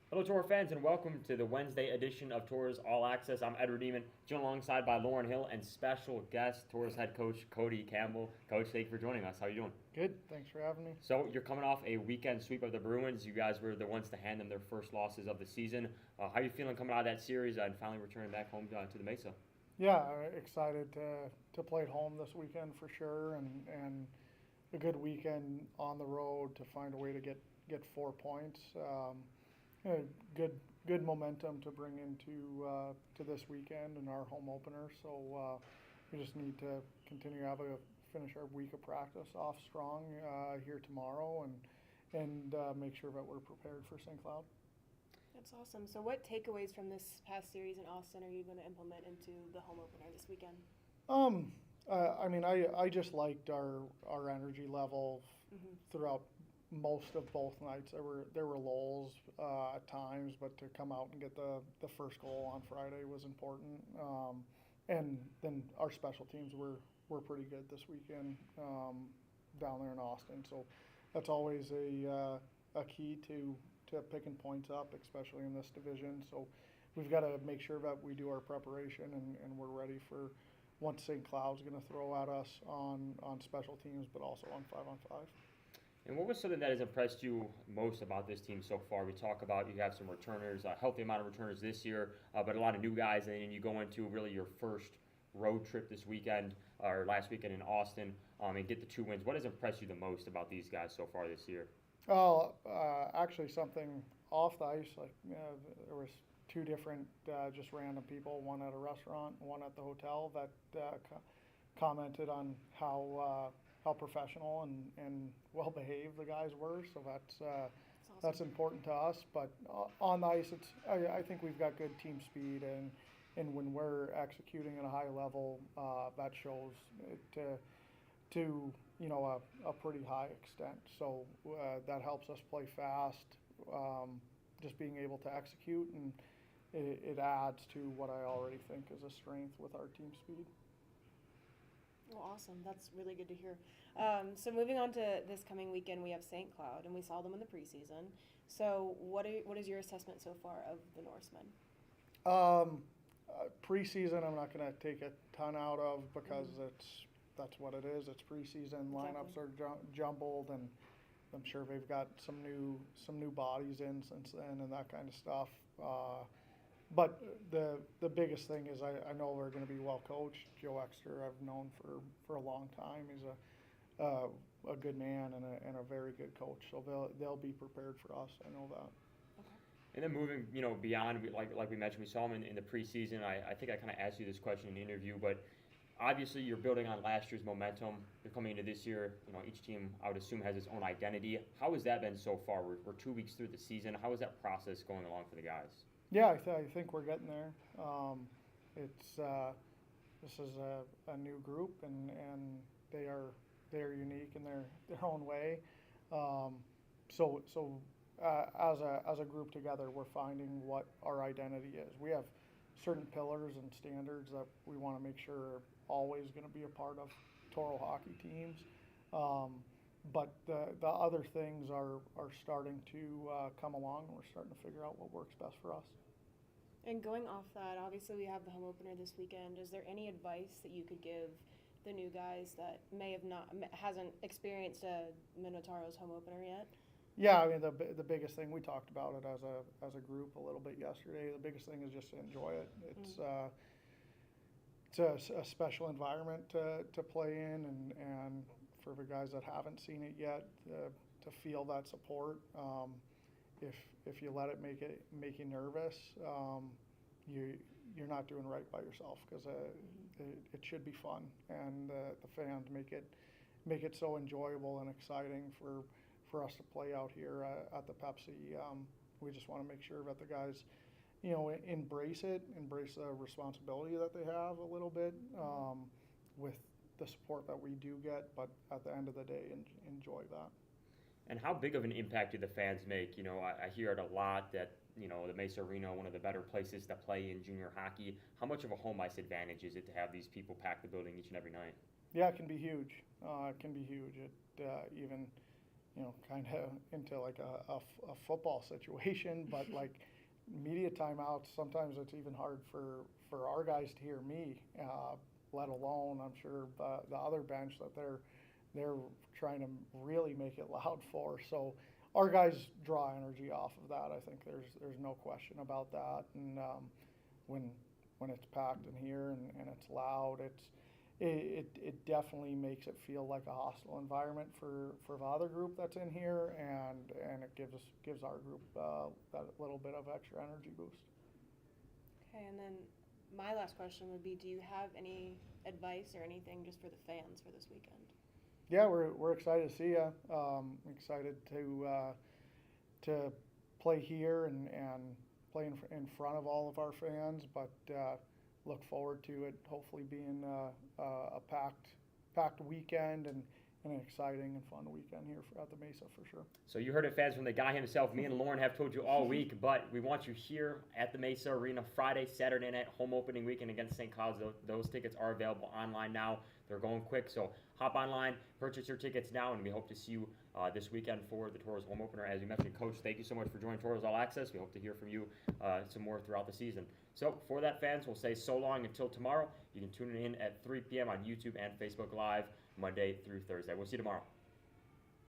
Hello, Toro fans, and welcome to the Wednesday edition of Tauros All Access. I'm Edward Eamon, joined alongside by Lauren Hill and special guest, Tauros head coach Cody Campbell. Coach, thank you for joining us. How are you doing? Good. Thanks for having me. So you're coming off a weekend sweep of the Bruins. You guys were the ones to hand them their first losses of the season. How are you feeling coming out of that series and finally returning back home to the Mesa? Yeah, excited to play at home this weekend for sure, and a good weekend on the road to find a way to get 4 points. Yeah, good good momentum to bring into to this weekend and our home opener. So we just need to continue to finish our week of practice off strong here tomorrow, and make sure that we're prepared for St. Cloud. That's awesome. So, what takeaways from this past series in Austin are you going to implement into the home opener this weekend? Um, I just liked our energy level Hmm. throughout most of both nights. There were lulls at times, but to come out and get the first goal on Friday was important. And then our special teams were pretty good this weekend down there in Austin. So that's always a key to picking points up, especially in this division. So we've got to make sure that we do our preparation and we're ready for once St. Cloud's going to throw at us on special teams, but also on 5-on-5. And what was something that has impressed you most about this team so far? We talk about you have some returners, a healthy amount of returners this year, but a lot of new guys, and then you go into really your first road trip this weekend or last weekend in Austin, and get the 2 wins. What has impressed you the most about these guys so far this year? Oh, actually, something off the ice. Like there was two different, just random people. One at a restaurant, one at the hotel. That commented on how professional and well behaved the guys were. So That's that's awesome. important to us. But on the ice, I think we've got good team speed, and when we're executing at a high level, that shows to a pretty high extent. So that helps us play fast. Just being able to execute, and it adds to what I already think is a strength with our team speed. Well, awesome. That's really good to hear. So, moving on to this coming weekend, we have St. Cloud, and we saw them in the preseason. So, what is your assessment so far of the Norsemen? Um, Preseason, I'm not going to take a ton out of because Hmm. that's what it is. It's preseason. Exactly. Lineups are jumbled, and I'm sure they've got some new bodies in since then and that kind of stuff. But the biggest thing is I know they're going to be well coached. Joe Exter I've known for a long time. He's a good man and a very good coach. So they'll be prepared for us. I know that. Okay. And then moving, beyond, like we mentioned, we saw him in the preseason. I think I kind of asked you this question in the interview, but obviously you're building on last year's momentum. You're coming into this year. Each team, I would assume, has its own identity. How has that been so far? We're 2 weeks through the season. How is that process going along for the guys? Yeah, I think we're getting there. It's This is a new group, and they are they are unique in their own way. Um, so as a group together, we're finding what our identity is. We have certain pillars and standards that we want to make sure are always going to be a part of Toro hockey teams. Um, but the other things are starting to come along, and we're starting to figure out what works best for us. And going off that, obviously we have the home opener this weekend. Is there any advice that you could give the new guys that may have not hasn't experienced a Minotauros home opener yet? Yeah, I mean the biggest thing we talked about it as a group a little bit yesterday. The biggest thing is just to enjoy it. It's a special environment to play in, and for the guys that haven't seen it yet, to feel that support. If if you let it make you nervous, you you're not doing right by yourself because Mm-hmm. it should be fun, and the fans make it so enjoyable and exciting for us to play out here at the Pepsi. We just want to make sure that the guys, embrace the responsibility that they have a little bit with the support that we do get, but at the end of the day, enjoy that. And how big of an impact do the fans make? I hear it a lot that, the Mesa Arena, one of the better places to play in junior hockey. How much of a home ice advantage is it to have these people pack the building each and every night? Yeah, it can be huge. It can be huge. Even kind of into like a football situation, but like media timeouts, sometimes it's even hard for our guys to hear me, let alone I'm sure the other bench that they're trying to really make it loud for. So our guys draw energy off of that. I think there's no question about that. And when it's packed in here and it's loud, it definitely makes it feel like a hostile environment for the other group that's in here, and it gives our group that little bit of extra energy boost. Okay, and then my last question would be, do you have any advice or anything just for the fans for this weekend? Yeah, we're excited to see you. Excited to play here and play in front of all of our fans, but look forward to it hopefully being a packed weekend and an exciting and fun weekend here at the Mesa for sure. So you heard it, fans, from the guy himself. Me and Lauren have told you all week, but we want you here at the Mesa Arena Friday, Saturday night, home opening weekend against St. Cloud's. Those tickets are available online now. They're going quick, so hop online, purchase your tickets now, and we hope to see you this weekend for the Tauros home opener. As you mentioned, Coach, thank you so much for joining Tauros All Access. We hope to hear from you some more throughout the season. So for that, fans, we'll say so long until tomorrow. You can tune in at 3 p.m. on YouTube and Facebook Live, Monday through Thursday. We'll see you tomorrow.